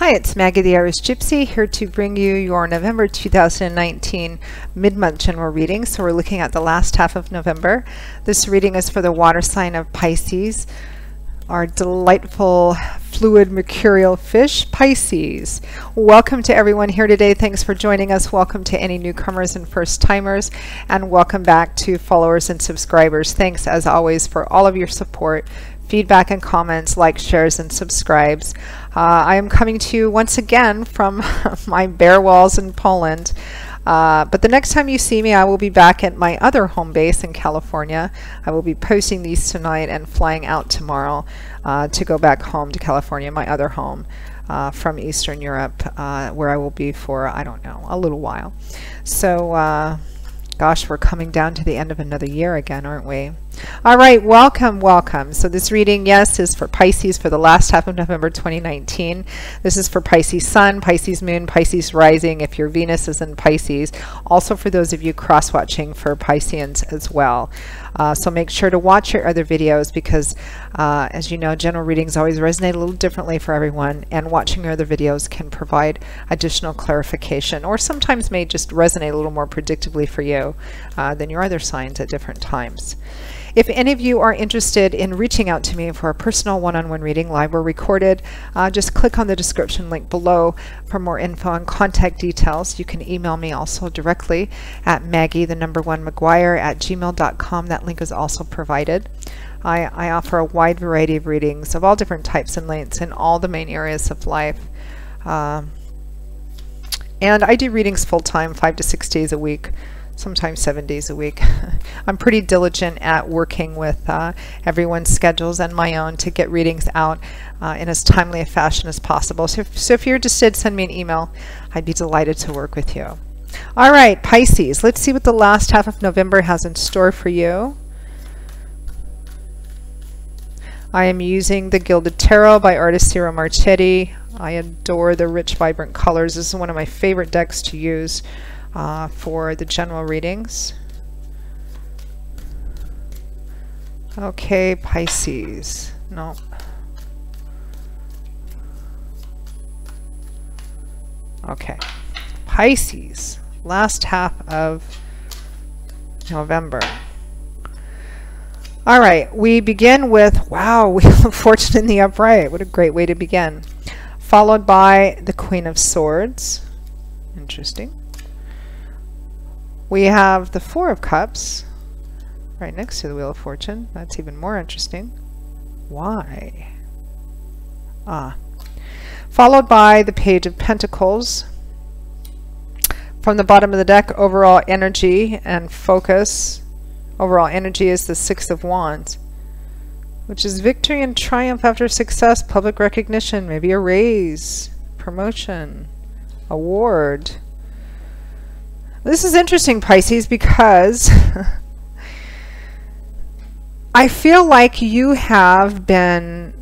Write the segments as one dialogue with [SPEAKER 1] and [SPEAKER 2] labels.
[SPEAKER 1] Hi, it's Maggie the Irish Gypsy here to bring you your November 2019 mid-month general reading. So we're looking at the last half of November. This reading is for the water sign of Pisces, our delightful fluid mercurial fish, Pisces. Welcome to everyone here today. Thanks for joining us. Welcome to any newcomers and first timers, and welcome back to followers and subscribers. Thanks as always for all of your support, feedback and comments, likes, shares, and subscribes. I am coming to you once again from my bare walls in Poland. But the next time you see me, I will be back at my other home base in California. I will be posting these tonight and flying out tomorrow to go back home to California, my other home from Eastern Europe, where I will be for, I don't know, a little while. So, gosh, we're coming down to the end of another year again, aren't we? All right, welcome, welcome. So this reading, yes, is for Pisces for the last half of November 2019. This is for Pisces Sun, Pisces Moon, Pisces Rising, if your Venus is in Pisces. Also for those of you cross-watching for Pisceans as well. So make sure to watch your other videos because, as you know, general readings always resonate a little differently for everyone, and watching your other videos can provide additional clarification, or sometimes may just resonate a little more predictably for you than your other signs at different times. If any of you are interested in reaching out to me for a personal one-on-one reading, live or recorded, just click on the description link below for more info and contact details. You can email me also directly at Maggie1McGuire@gmail.com. That link is also provided. I offer a wide variety of readings of all different types and lengths in all the main areas of life. And I do readings full-time, 5 to 6 days a week. Sometimes 7 days a week. I'm pretty diligent at working with everyone's schedules and my own to get readings out in as timely a fashion as possible. So if you're interested, send me an email. I'd be delighted to work with you. All right, Pisces, let's see what the last half of November has in store for you. I am using the Gilded Tarot by artist Ciro Marchetti. I adore the rich, vibrant colors. This is one of my favorite decks to use for the general readings. Okay, Pisces. No. Okay. Pisces. Last half of November. All right, we begin with, wow, Wheel of Fortune in the upright. What a great way to begin. Followed by the Queen of Swords. Interesting. We have the Four of Cups right next to the Wheel of Fortune. That's even more interesting. Why? Followed by the Page of Pentacles. From the bottom of the deck, overall energy and focus. Overall energy is the Six of Wands, which is victory and triumph after success, public recognition, maybe a raise, promotion, award. This is interesting, Pisces, because I feel like you have been,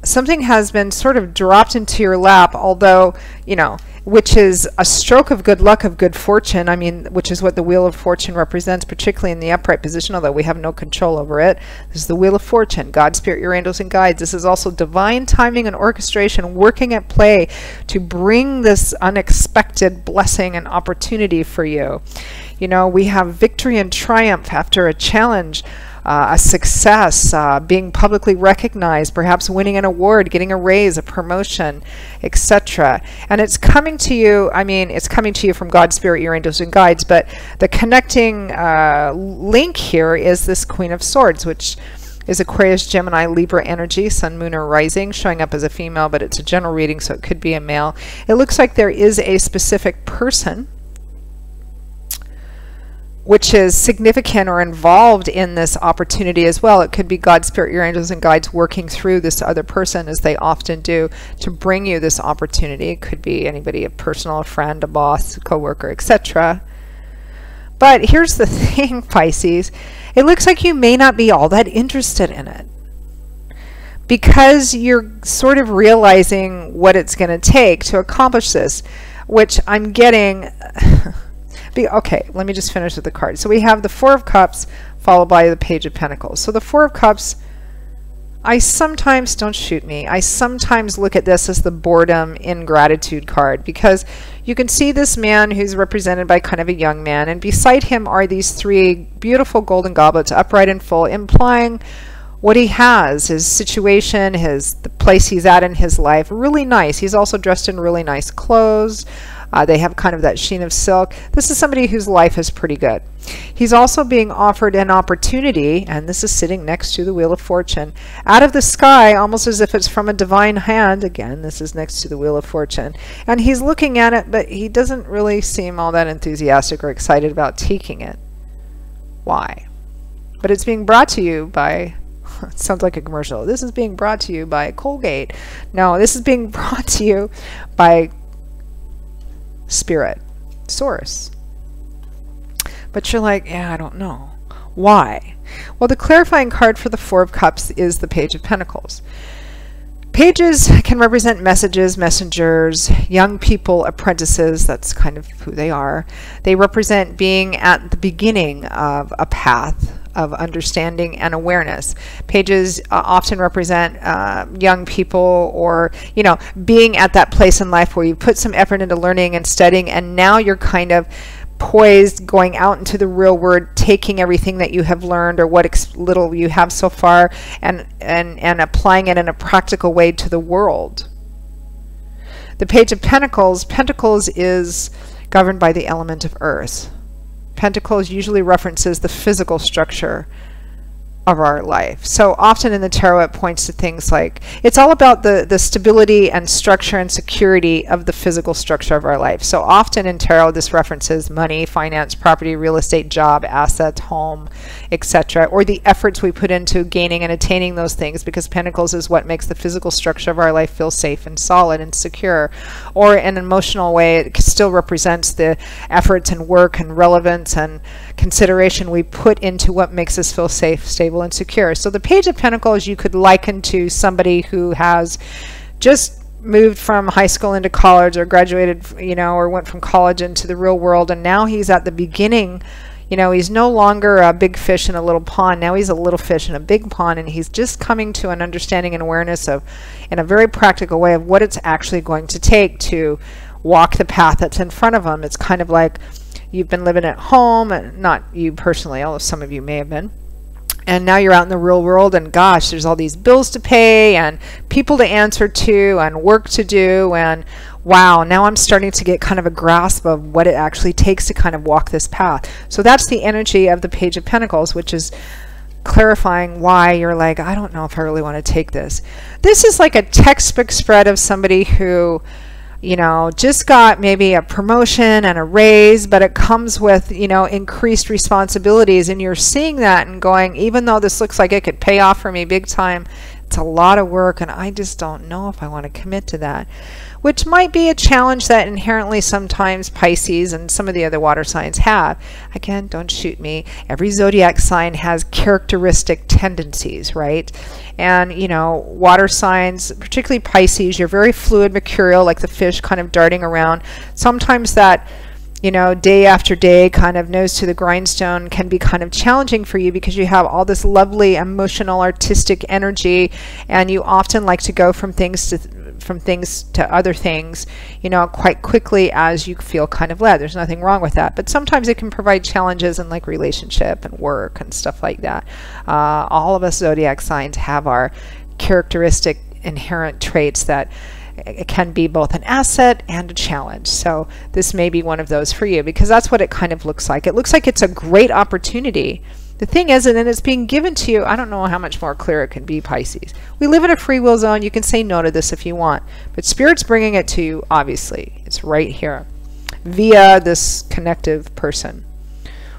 [SPEAKER 1] something has been sort of dropped into your lap, although, you know, which is a stroke of good luck, of good fortune. I mean, which is what the Wheel of Fortune represents, particularly in the upright position, although we have no control over it. This is the Wheel of Fortune, God, Spirit, your angels, and guides. This is also divine timing and orchestration working at play to bring this unexpected blessing and opportunity for you. You know, we have victory and triumph after a challenge, a success, being publicly recognized, perhaps winning an award, getting a raise, a promotion, etc. And it's coming to you, I mean, it's coming to you from God, Spirit, your angels, and guides, but the connecting link here is this Queen of Swords, which is Aquarius, Gemini, Libra energy, Sun, Moon, or Rising, showing up as a female, but it's a general reading, so it could be a male. It looks like there is a specific person which is significant or involved in this opportunity as well. It could be God, Spirit, your angels, and guides working through this other person, as they often do, to bring you this opportunity. It could be anybody, a personal, a friend, a boss, a co-worker, etc. But here's the thing, Pisces. It looks like you may not be all that interested in it, because you're sort of realizing what it's going to take to accomplish this, which I'm getting... Okay, let me just finish with the card. So we have the Four of Cups followed by the Page of Pentacles. So the Four of Cups I sometimes, don't shoot me, I sometimes look at this as the boredom ingratitude card, because you can see this man who's represented by kind of a young man, and beside him are these three beautiful golden goblets, upright and full, implying what he has, his situation, the place he's at in his life. Really nice. He's also dressed in really nice clothes. They have kind of that sheen of silk. This is somebody whose life is pretty good. He's also being offered an opportunity, and this is sitting next to the Wheel of Fortune, out of the sky, almost as if it's from a divine hand. Again, this is next to the Wheel of Fortune. And he's looking at it, but he doesn't really seem all that enthusiastic or excited about taking it. Why? But it's being brought to you by... It sounds like a commercial. This is being brought to you by Colgate. No, this is being brought to you by Spirit, Source. But you're like, yeah, I don't know. Why? Well, the clarifying card for the Four of Cups is the Page of Pentacles. Pages can represent messages, messengers, young people, apprentices. That's kind of who they are. They represent being at the beginning of a path of understanding and awareness. Pages often represent young people, or, you know, being at that place in life where you put some effort into learning and studying, and now you're kind of poised, going out into the real world, taking everything that you have learned or what little you have so far, and applying it in a practical way to the world. The Page of Pentacles, Pentacles is governed by the element of earth. Pentacles usually references the physical structure of our life. So often in the tarot it points to things like, it's all about the stability and structure and security of the physical structure of our life. So often in tarot this references money, finance, property, real estate, job, assets, home, etc., or the efforts we put into gaining and attaining those things, because Pentacles is what makes the physical structure of our life feel safe and solid and secure. Or in an emotional way, it still represents the efforts and work and relevance and consideration we put into what makes us feel safe, stable, and secure. So the Page of Pentacles you could liken to somebody who has just moved from high school into college, or graduated, you know, or went from college into the real world, and now he's at the beginning. You know, he's no longer a big fish in a little pond. Now he's a little fish in a big pond, and he's just coming to an understanding and awareness of, in a very practical way, of what it's actually going to take to walk the path that's in front of him. It's kind of like you've been living at home, and not you personally, although some of you may have been, and now you're out in the real world, and gosh, there's all these bills to pay and people to answer to and work to do, and wow, now I'm starting to get kind of a grasp of what it actually takes to kind of walk this path. So that's the energy of the Page of Pentacles, which is clarifying why you're like, I don't know if I really want to take this. This is like a textbook spread of somebody who, you know, just got maybe a promotion and a raise, but it comes with, you know, increased responsibilities, and you're seeing that and going, even though this looks like it could pay off for me big time, it's a lot of work, and I just don't know if I want to commit to that. Which might be a challenge that inherently sometimes Pisces and some of the other water signs have. Again, don't shoot me. Every zodiac sign has characteristic tendencies, right? And, you know, water signs, particularly Pisces, you're very fluid, mercurial, like the fish kind of darting around. Sometimes that, you know, day after day kind of nose to the grindstone can be kind of challenging for you, because you have all this lovely emotional, artistic energy, and you often like to go from things to other things, you know, quite quickly as you feel kind of led. There's nothing wrong with that, but sometimes it can provide challenges in like relationship and work and stuff like that. All of us zodiac signs have our characteristic inherent traits that it can be both an asset and a challenge. So this may be one of those for you, because that's what it kind of looks like. It looks like it's a great opportunity. The thing is, and then it's being given to you, I don't know how much more clear it can be, Pisces. We live in a free will zone. You can say no to this if you want, but Spirit's bringing it to you, obviously. It's right here via this connective person,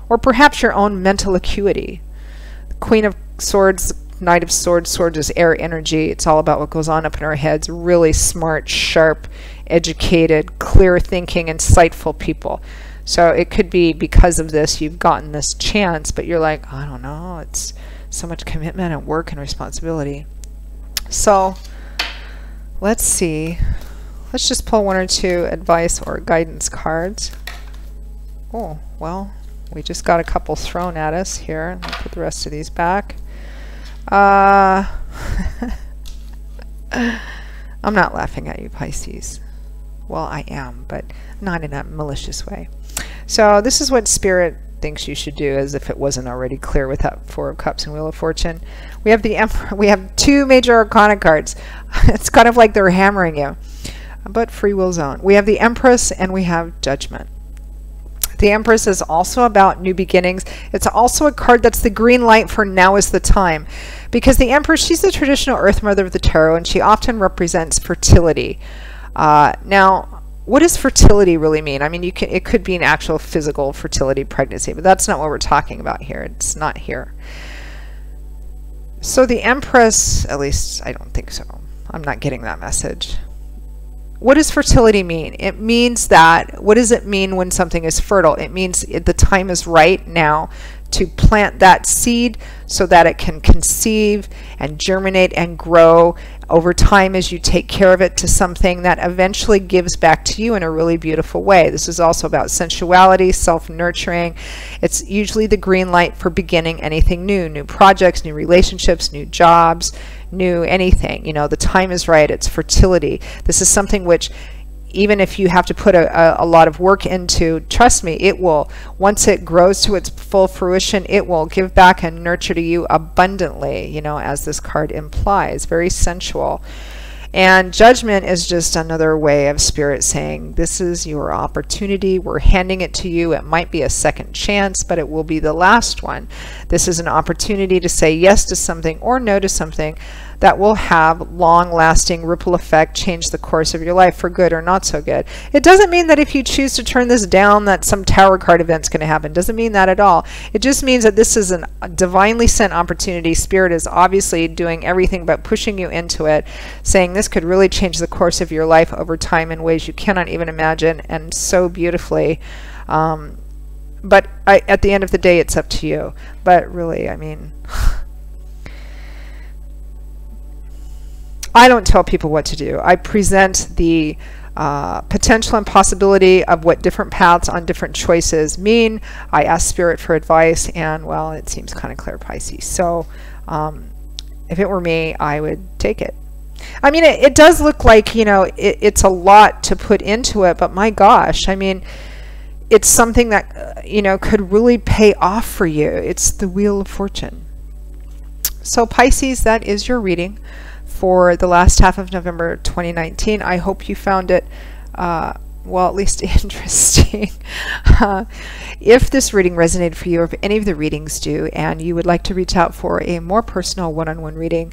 [SPEAKER 1] or perhaps your own mental acuity. The Queen of Swords, Knight of Swords, Swords is air energy. It's all about what goes on up in our heads. Really smart, sharp, educated, clear thinking, insightful people. So it could be because of this you've gotten this chance, but you're like, I don't know, it's so much commitment and work and responsibility. So let's see. Let's just pull one or two advice or guidance cards. Oh, well, we just got a couple thrown at us here. I'll put the rest of these back. I'm not laughing at you, Pisces. Well, I am, but not in a malicious way. So this is what Spirit thinks you should do, as if it wasn't already clear with that Four of Cups and Wheel of Fortune. We have the Emperor. We have two major arcana cards. It's kind of like they're hammering you. But free will zone. We have the Empress and we have Judgment. The Empress is also about new beginnings. It's also a card that's the green light for now is the time. Because the Empress, she's the traditional Earth Mother of the Tarot, and she often represents fertility. Now, what does fertility really mean? I mean, it could be an actual physical fertility, pregnancy, but that's not what we're talking about here. It's not here. So the Empress, at least I don't think so. I'm not getting that message. What does fertility mean? It means that, what does it mean when something is fertile? It means the time is right now to plant that seed so that it can conceive and germinate and grow over time as you take care of it to something that eventually gives back to you in a really beautiful way. This is also about sensuality, self-nurturing. It's usually the green light for beginning anything new, new projects, new relationships, new jobs, new anything. You know, the time is right. It's fertility. This is something which, even if you have to put a lot of work into, trust me, it will, once it grows to its full fruition, it will give back and nurture to you abundantly, you know, as this card implies. Very sensual. And Judgment is just another way of Spirit saying, this is your opportunity. We're handing it to you. It might be a second chance, but it will be the last one. This is an opportunity to say yes to something or no to something that will have long-lasting ripple effect, change the course of your life for good or not so good. It doesn't mean that if you choose to turn this down that some Tower card event's going to happen. It doesn't mean that at all. It just means that this is a divinely sent opportunity. Spirit is obviously doing everything but pushing you into it, saying this could really change the course of your life over time in ways you cannot even imagine, and so beautifully. But at the end of the day, it's up to you. But really, I mean, I don't tell people what to do. I present the potential and possibility of what different paths on different choices mean. I ask Spirit for advice, and well, it seems kind of clear, Pisces. So if it were me, I would take it. I mean, it does look like, you know, it's a lot to put into it, but my gosh, I mean, it's something that, you know, could really pay off for you. It's the Wheel of Fortune. So Pisces, that is your reading for the last half of November 2019. I hope you found it, well, at least interesting. If this reading resonated for you, or if any of the readings do, and you would like to reach out for a more personal one-on-one reading,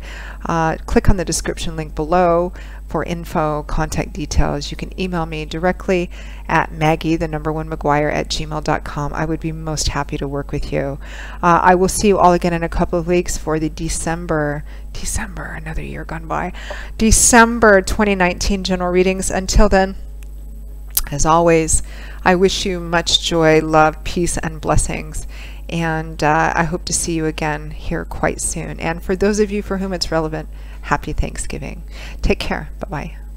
[SPEAKER 1] click on the description link below for info, contact details. You can email me directly at Maggie1McGuire@gmail.com. I would be most happy to work with you. I will see you all again in a couple of weeks for the December, another year gone by, December 2019 general readings. Until then, as always, I wish you much joy, love, peace, and blessings. And I hope to see you again here quite soon. And for those of you for whom it's relevant, happy Thanksgiving. Take care. Bye-bye.